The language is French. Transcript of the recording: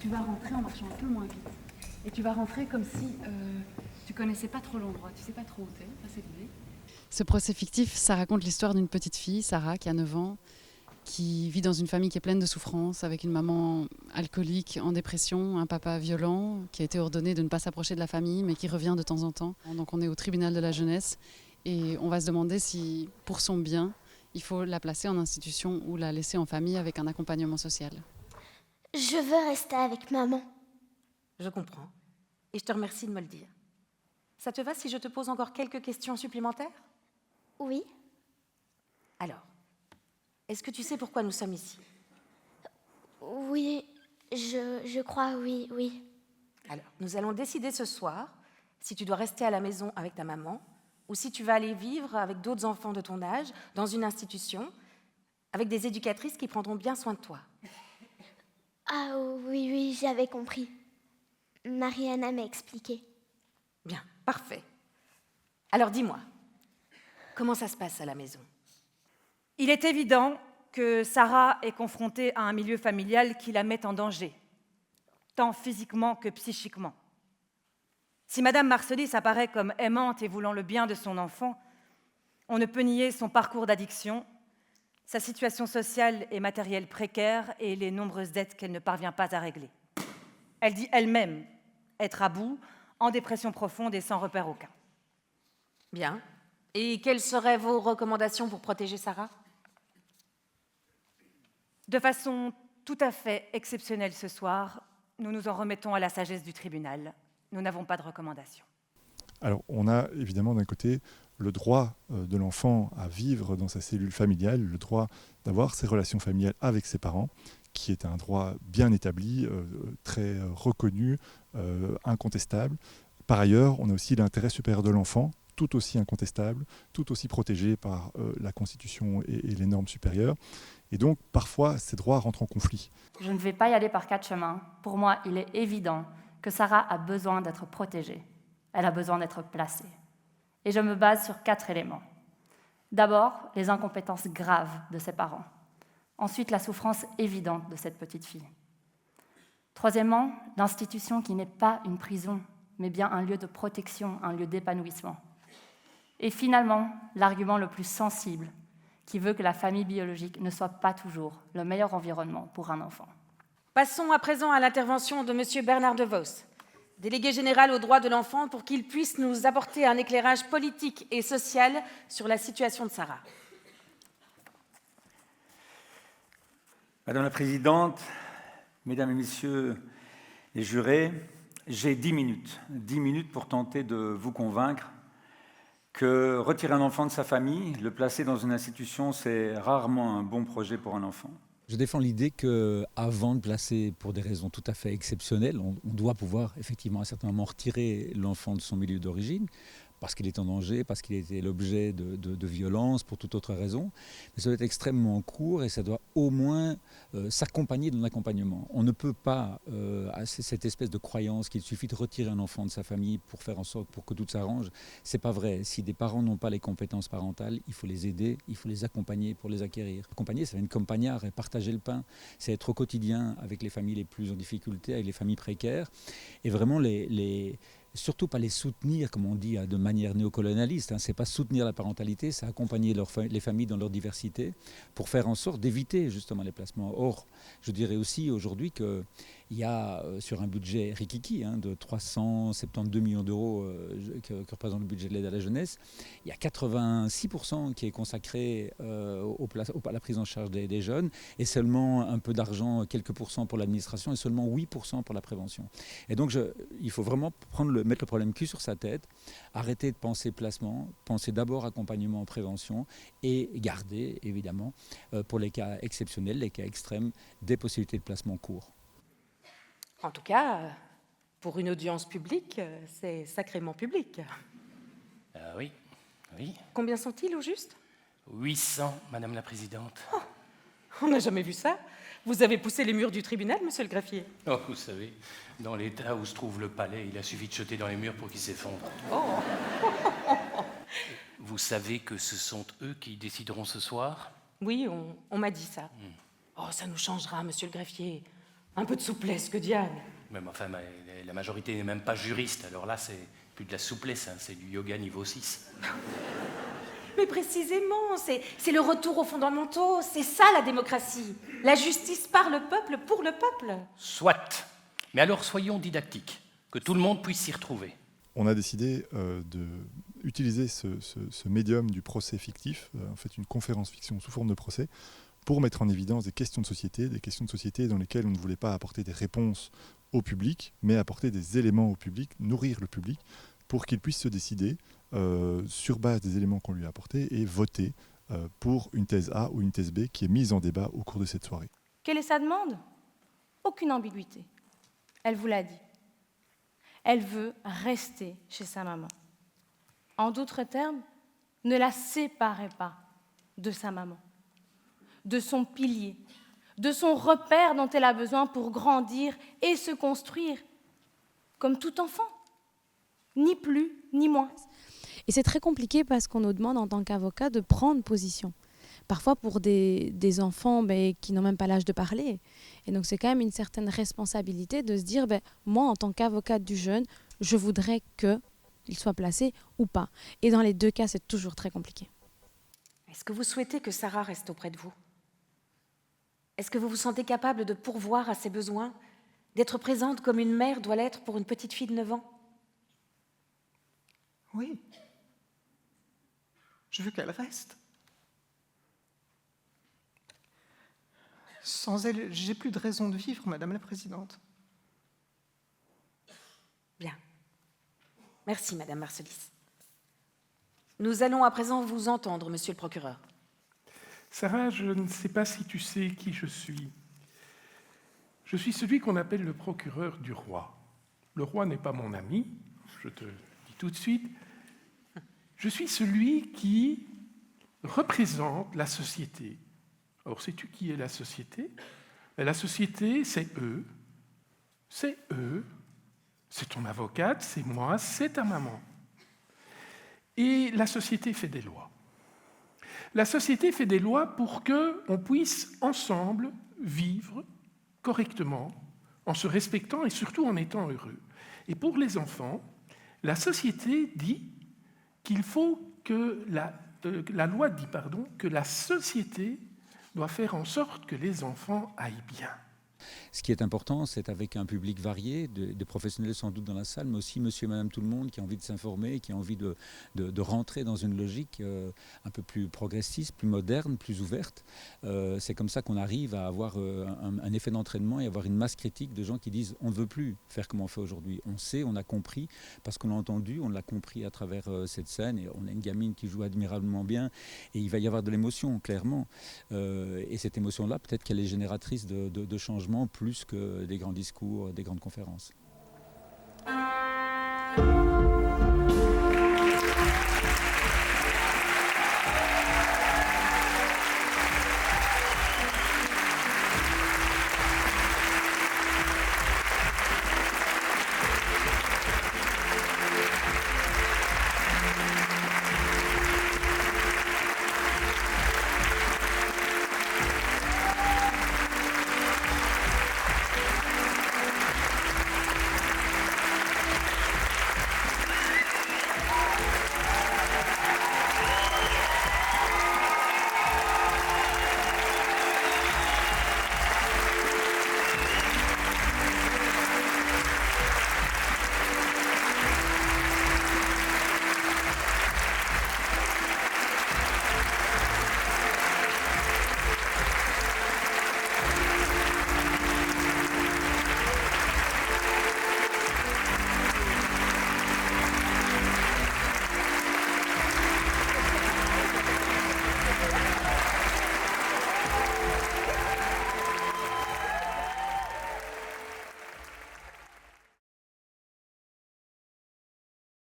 Tu vas rentrer en marchant un peu moins vite. Et tu vas rentrer comme si tu connaissais pas trop l'endroit, tu sais pas trop où t'es, ça c'est l'idée. Ce procès fictif, ça raconte l'histoire d'une petite fille, Sarah, qui a 9 ans, qui vit dans une famille qui est pleine de souffrance, avec une maman alcoolique, en dépression, un papa violent, qui a été ordonné de ne pas s'approcher de la famille, mais qui revient de temps en temps. Donc on est au tribunal de la jeunesse, et on va se demander si, pour son bien, il faut la placer en institution ou la laisser en famille avec un accompagnement social. Je veux rester avec maman. Je comprends. Et je te remercie de me le dire. Ça te va si je te pose encore quelques questions supplémentaires? Oui. Alors, est-ce que tu sais pourquoi nous sommes ici? Oui, je crois, oui. Alors, nous allons décider ce soir si tu dois rester à la maison avec ta maman ou si tu vas aller vivre avec d'autres enfants de ton âge dans une institution avec des éducatrices qui prendront bien soin de toi. Ah oui, j'avais compris. Mariana m'a expliqué. Bien, parfait. Alors dis-moi, comment ça se passe à la maison? Il est évident que Sarah est confrontée à un milieu familial qui la met en danger, tant physiquement que psychiquement. Si Madame Marcelis apparaît comme aimante et voulant le bien de son enfant, on ne peut nier son parcours d'addiction, sa situation sociale et matérielle précaire et les nombreuses dettes qu'elle ne parvient pas à régler. Elle dit elle-même être à bout, en dépression profonde et sans repère aucun. Bien. Et quelles seraient vos recommandations pour protéger Sarah? De façon tout à fait exceptionnelle ce soir, nous nous en remettons à la sagesse du tribunal. Nous n'avons pas de recommandation. Alors, on a évidemment d'un côté le droit de l'enfant à vivre dans sa cellule familiale, le droit d'avoir ses relations familiales avec ses parents, qui est un droit bien établi, très reconnu, incontestable. Par ailleurs, on a aussi l'intérêt supérieur de l'enfant, tout aussi incontestable, tout aussi protégé par la Constitution et les normes supérieures. Et donc, parfois, ces droits rentrent en conflit. Je ne vais pas y aller par 4 chemins. Pour moi, il est évident que Sarah a besoin d'être protégée. Elle a besoin d'être placée. Et je me base sur 4 éléments. D'abord, les incompétences graves de ses parents. Ensuite, la souffrance évidente de cette petite fille. Troisièmement, l'institution qui n'est pas une prison, mais bien un lieu de protection, un lieu d'épanouissement. Et finalement, l'argument le plus sensible, qui veut que la famille biologique ne soit pas toujours le meilleur environnement pour un enfant. Passons à présent à l'intervention de M. Bernard De Vos, délégué général aux droits de l'enfant, pour qu'il puisse nous apporter un éclairage politique et social sur la situation de Sarah. Madame la Présidente, Mesdames et Messieurs les jurés, j'ai 10 minutes. 10 minutes pour tenter de vous convaincre que retirer un enfant de sa famille, le placer dans une institution, c'est rarement un bon projet pour un enfant. Je défends l'idée qu'avant de placer pour des raisons tout à fait exceptionnelles, on doit pouvoir effectivement à un certain moment retirer l'enfant de son milieu d'origine, parce qu'il est en danger, parce qu'il était l'objet de violences, pour toute autre raison. Mais ça doit être extrêmement court et ça doit au moins s'accompagner d'un accompagnement. On ne peut pas, cette espèce de croyance qu'il suffit de retirer un enfant de sa famille pour faire en sorte pour que tout s'arrange, c'est pas vrai. Si des parents n'ont pas les compétences parentales, il faut les aider, il faut les accompagner pour les acquérir. Accompagner, ça vient de campagnard et partager le pain. C'est être au quotidien avec les familles les plus en difficulté, avec les familles précaires. Et vraiment surtout pas les soutenir, comme on dit, de manière néocolonialiste. C'est pas soutenir la parentalité, c'est accompagner les familles dans leur diversité pour faire en sorte d'éviter justement les placements. Or, je dirais aussi aujourd'hui qu'il y a sur un budget rikiki de 372 millions d'euros que représente le budget de l'aide à la jeunesse, il y a 86% qui est consacré à la prise en charge des jeunes et seulement un peu d'argent, quelques pourcents pour l'administration et seulement 8% pour la prévention. Et donc il faut vraiment mettre le problème cul sur sa tête, arrêter de penser placement, penser d'abord accompagnement, prévention et garder évidemment pour les cas exceptionnels, les cas extrêmes, des possibilités de placement court. En tout cas, pour une audience publique, c'est sacrément public. Oui. Combien sont-ils au juste? 800, Madame la Présidente. Oh, on n'a jamais vu ça. Vous avez poussé les murs du tribunal, monsieur le greffier? Oh, vous savez, dans l'état où se trouve le palais, il a suffi de jeter dans les murs pour qu'ils s'effondrent. Oh. Vous savez que ce sont eux qui décideront ce soir? Oui, on m'a dit ça. Oh, ça nous changera, monsieur le greffier. Un peu de souplesse, que diable. Même, enfin, la majorité n'est même pas juriste, alors là, c'est plus de la souplesse, hein, c'est du yoga niveau 6. Mais précisément, c'est le retour aux fondamentaux, c'est ça la démocratie. La justice par le peuple, pour le peuple. Soit. Mais alors soyons didactiques, que tout le monde puisse s'y retrouver. On a décidé d'utiliser ce médium du procès fictif, en fait une conférence fiction sous forme de procès, pour mettre en évidence des questions de société dans lesquelles on ne voulait pas apporter des réponses au public, mais apporter des éléments au public, nourrir le public, pour qu'il puisse se décider sur base des éléments qu'on lui a apportés et voter pour une thèse A ou une thèse B qui est mise en débat au cours de cette soirée. Quelle est sa demande? Aucune ambiguïté. Elle vous l'a dit. Elle veut rester chez sa maman. En d'autres termes, ne la séparez pas de sa maman, de son pilier, de son repère dont elle a besoin pour grandir et se construire, comme tout enfant, ni plus ni moins. Et c'est très compliqué parce qu'on nous demande en tant qu'avocat de prendre position. Parfois pour des enfants qui n'ont même pas l'âge de parler. Et donc c'est quand même une certaine responsabilité de se dire, moi en tant qu'avocate du jeune, je voudrais qu'il soit placé ou pas. Et dans les deux cas, c'est toujours très compliqué. Est-ce que vous souhaitez que Sarah reste auprès de vous? Est-ce que vous vous sentez capable de pourvoir à ses besoins, d'être présente comme une mère doit l'être pour une petite fille de 9 ans? Oui. Je veux qu'elle reste. Sans elle, j'ai plus de raison de vivre, Madame la Présidente. Bien. Merci, Madame Marcelis. Nous allons à présent vous entendre, Monsieur le procureur. Sarah, je ne sais pas si tu sais qui je suis. Je suis celui qu'on appelle le procureur du roi. Le roi n'est pas mon ami, je te le dis tout de suite. Je suis celui qui représente la société. Alors, sais-tu qui est la société? La société, c'est eux. C'est eux. C'est ton avocate, c'est moi, c'est ta maman. Et la société fait des lois. La société fait des lois pour qu'on puisse ensemble vivre correctement, en se respectant et surtout en étant heureux. Et pour les enfants, la société dit qu'il faut que la loi dit, que la société doit faire en sorte que les enfants aillent bien. Ce qui est important, c'est avec un public varié, des professionnels sans doute dans la salle, mais aussi monsieur et madame tout le monde qui a envie de s'informer, qui a envie de rentrer dans une logique un peu plus progressiste, plus moderne, plus ouverte. C'est comme ça qu'on arrive à avoir un effet d'entraînement et avoir une masse critique de gens qui disent on ne veut plus faire comme on fait aujourd'hui. On sait, on a compris, parce qu'on l'a entendu, on l'a compris à travers cette scène, et on a une gamine qui joue admirablement bien, et il va y avoir de l'émotion, clairement. Et cette émotion-là, peut-être qu'elle est génératrice de changements plus que des grands discours, des grandes conférences.